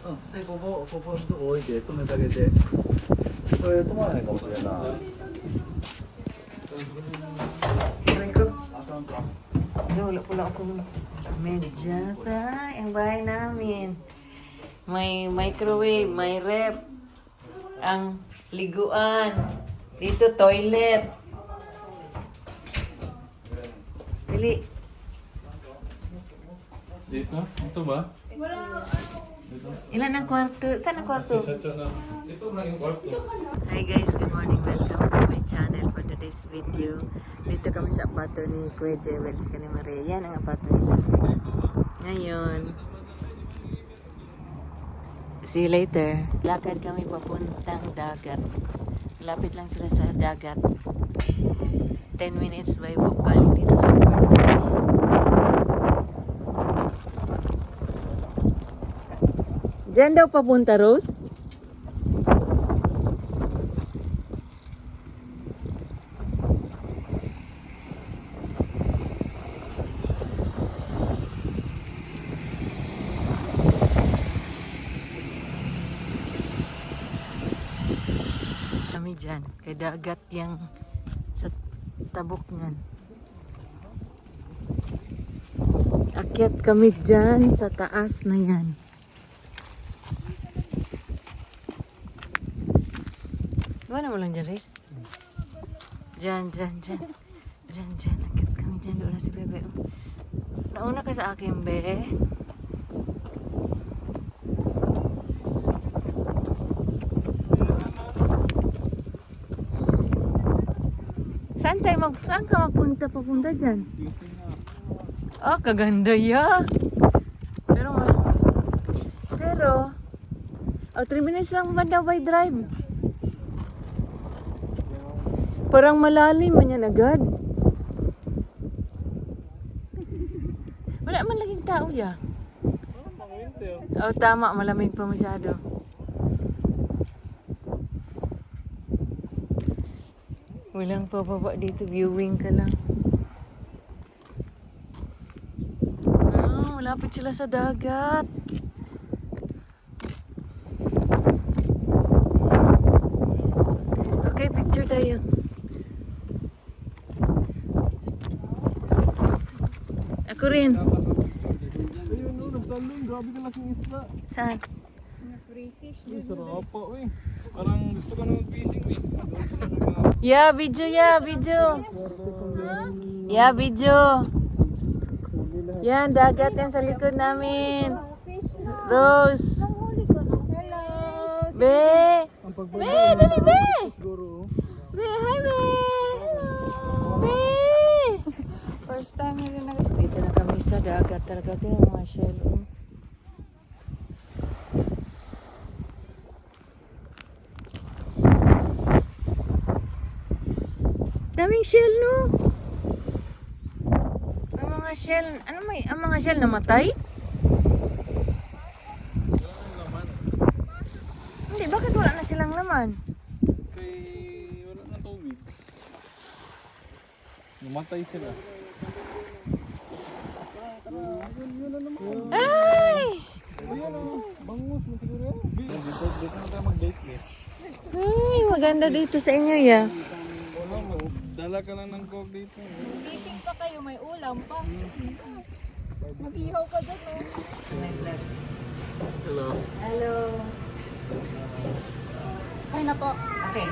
うん。で、ここのとこ置いて、止めてあげて。これ止まらないかもしれんな。これ行くあかんか。Wala ako medyas ang bahay namin. May microwave, may ref, ang liguan. Dito toilet. Dili. Dito? Ito ba? Ilan ang kwarto? Saan ang kwarto? Ito na yung kwarto. Hi guys, good morning. Welcome to my channel for today's video. Dito kami sa apato ni Kuya Jewel at ni Maria. Yan ang apato nila. Ngayon, see you later. Lakad kami papuntang dagat. Lapit lang sila sa dagat. 10 minutes by walk galing dito sa apato. Diyan daw papunta, Rose? Kami dyan, kay dagat yang sa tabok niyan. Akyat kami dyan sa taas na yan. Gawin mo lang dyan, Riz. Dyan. Akyat kami dyan. Doon na si Bebe. Nauna ka sa akin, Be. Saan ka magpunta? Papunta dyan. Oh, kaganda ya. Pero, 3 minutes lang banda by drive. Parang malalim man yan agad. Wala man laging tao ya. Oh, tama. Malamig pa masyado. Walang pababa dito. Viewing ka lang. Malapit sila sa dagat. Okay, picture tayo. Ako rin. Ayun no, nagtalong. Grabe ka laking isla. Saan? Ay, sarap pa, uy. Parang gusto ko na mag-fishing, uy. Yeah, video. Yeah, video. Yan, dagat yan sa likod namin. Rose. Be. Be, dali, Be. Be, hi, Be. Be. First time na rin dito na kami sa dagat. Talaga ito yung mga shell. Daming shell, no? Ang mga shell, ang mga shell namatay? Hindi, bakit wala na silang laman? Kay wala na 2 weeks. Namatay sila. Ay! Ayun o, bangus mo siguro yan. Dito na tayo mag-date eh. Ay, maganda dito sa inyo, ya. Wala mo, dala ka lang ng coke dito. Fishing pa kayo, may ulam pa. Mag-ihaw ka doon, no? Hello. Hello. Ay na po. Okay.